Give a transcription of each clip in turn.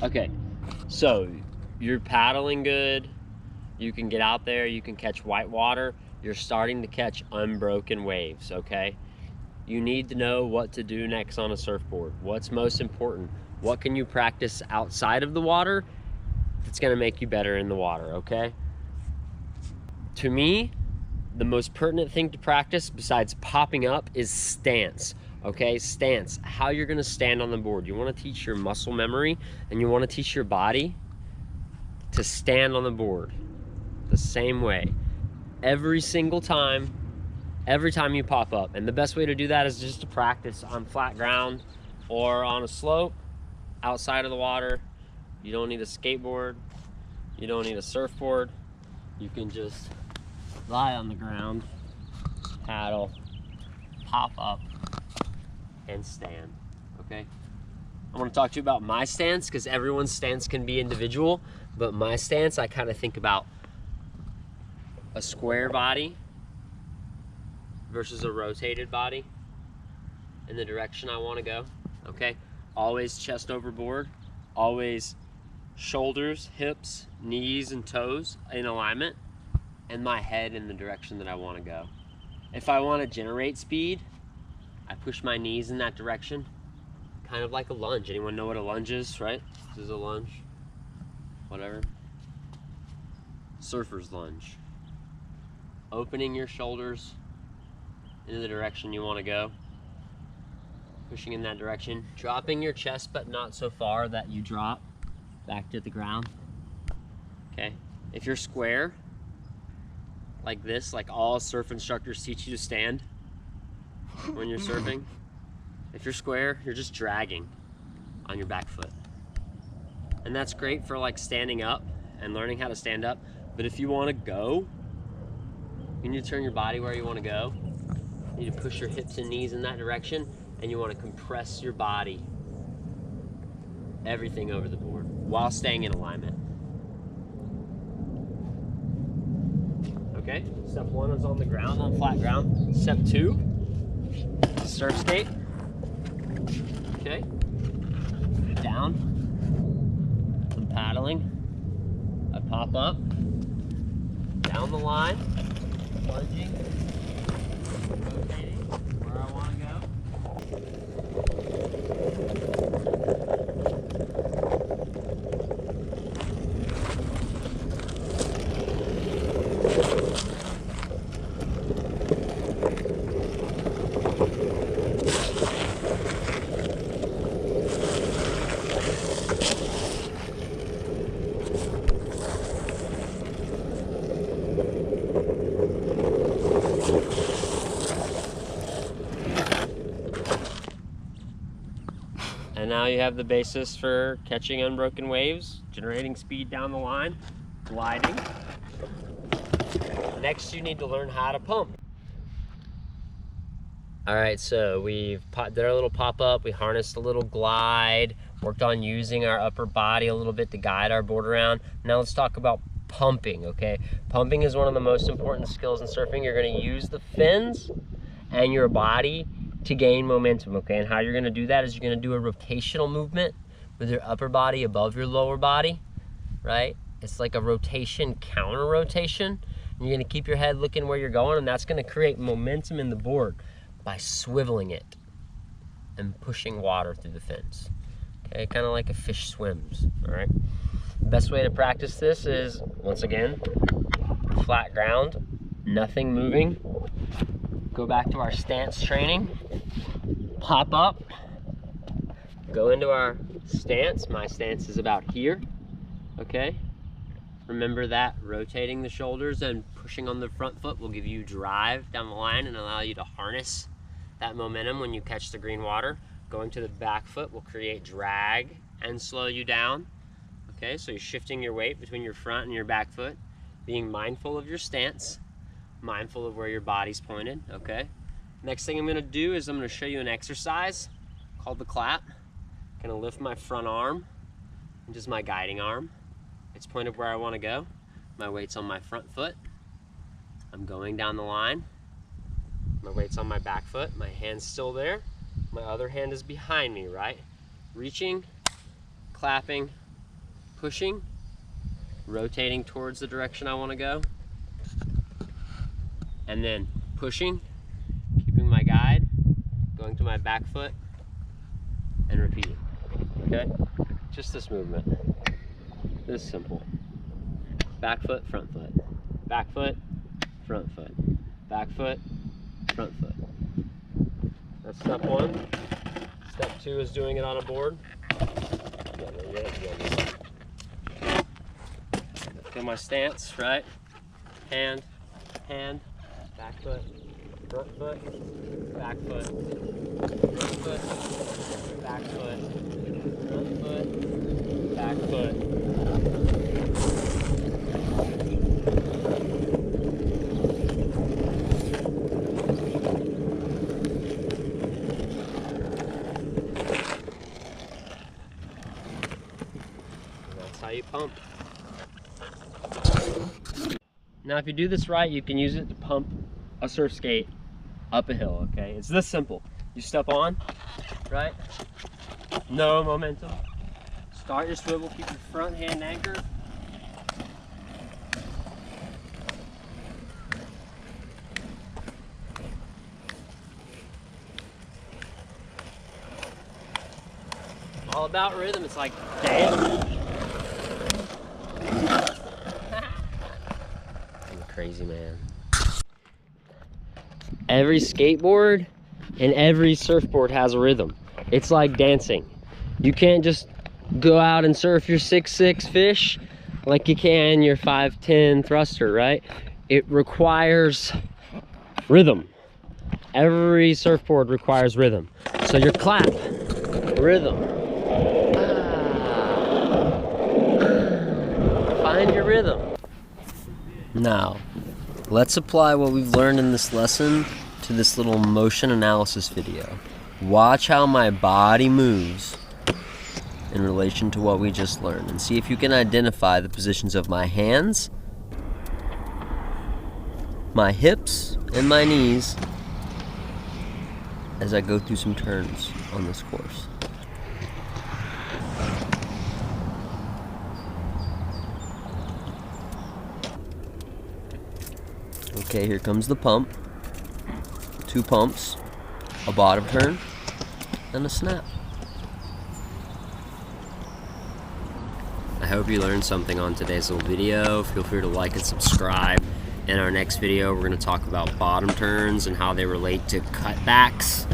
Okay, so you're paddling good, you can get out there, you can catch white water, you're starting to catch unbroken waves, okay? You need to know what to do next on a surfboard. What's most important? What can you practice outside of the water that's gonna make you better in the water, okay? To me, the most pertinent thing to practice besides popping up is stance, okay? Stance, how you're gonna stand on the board. You wanna teach your muscle memory and you wanna teach your body to stand on the board the same way. Every single time, every time you pop up. And the best way to do that is just to practice on flat ground or on a slope outside of the water. You don't need a skateboard. You don't need a surfboard. You can just lie on the ground, paddle, pop up, and stand, okay? I want to talk to you about my stance because everyone's stance can be individual, but my stance, I kind of think about a square body versus a rotated body in the direction I want to go, okay? Always chest overboard, always shoulders, hips, knees, and toes in alignment, and my head in the direction that I want to go. If I want to generate speed, I push my knees in that direction, kind of like a lunge. Anyone know what a lunge is, right? This is a lunge, whatever. Surfer's lunge. Opening your shoulders into the direction you want to go, pushing in that direction, dropping your chest but not so far that you drop back to the ground, okay? If you're square, like this, like all surf instructors teach you to stand when you're surfing. If you're square, you're just dragging on your back foot. And that's great for like standing up and learning how to stand up. But if you want to go, you need to turn your body where you want to go. You need to push your hips and knees in that direction, and you want to compress your body, everything over the board, while staying in alignment. Okay, step one is on the ground, on flat ground. Step two, surf skate. Okay, down, I'm paddling, I pop up, down the line, plunging, rotating where I want to go. And now you have the basis for catching unbroken waves, generating speed down the line, gliding. Next, you need to learn how to pump. All right, so we've did our little pop-up, we harnessed a little glide, worked on using our upper body a little bit to guide our board around. Now let's talk about pumping, okay? Pumping is one of the most important skills in surfing. You're gonna use the fins and your body to gain momentum, okay? And how you're gonna do that is you're gonna do a rotational movement with your upper body above your lower body, right? It's like a rotation, counter rotation. And you're gonna keep your head looking where you're going, and that's gonna create momentum in the board by swiveling it and pushing water through the fins, okay? Kind of like a fish swims, all right? The best way to practice this is, once again, flat ground, nothing moving. Go back to our stance training, pop up, go into our stance. My stance is about here, okay? Remember that rotating the shoulders and pushing on the front foot will give you drive down the line and allow you to harness that momentum when you catch the green water. Going to the back foot will create drag and slow you down, okay? So you're shifting your weight between your front and your back foot, being mindful of your stance, mindful of where your body's pointed, okay? Next thing I'm gonna do is I'm gonna show you an exercise called the clap. I'm gonna lift my front arm, which is my guiding arm. It's pointed where I wanna go. My weight's on my front foot. I'm going down the line. My weight's on my back foot. My hand's still there. My other hand is behind me, right? Reaching, clapping, pushing, rotating towards the direction I want to go, and then pushing, keeping my guide, going to my back foot, and repeating. Okay? Just this movement. This simple. Back foot, front foot. Back foot, front foot. Back foot, front foot. That's step one. Step two is doing it on a board. Feel my stance, right? Hand, hand, back foot, front foot, back foot, front foot, back foot, front foot, back foot. That's how you pump. Now if you do this right, you can use it to pump a surf skate up a hill, okay? It's this simple. You step on, right? No momentum. Start your swivel, keep your front hand anchored. All about rhythm, it's like dance. I'm a crazy man. Every skateboard and every surfboard has a rhythm. It's like dancing. You can't just go out and surf your 6'6" fish like you can your 5'10" thruster, right? It requires rhythm. Every surfboard requires rhythm. So your clap, rhythm. Find your rhythm. Now, let's apply what we've learned in this lesson to this little motion analysis video. Watch how my body moves in relation to what we just learned and see if you can identify the positions of my hands, my hips, and my knees as I go through some turns on this course. Okay, here comes the pump. 2 pumps, a bottom turn, and a snap. I hope you learned something on today's little video. Feel free to like and subscribe. In our next video, we're going to talk about bottom turns and how they relate to cutbacks.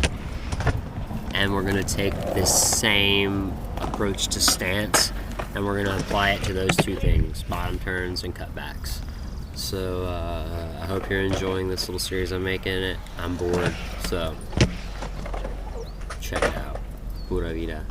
And we're going to take this same approach to stance, and we're going to apply it to those 2 things, bottom turns and cutbacks. So I hope you're enjoying this little series I'm making. I'm bored, so check it out. Pura vida.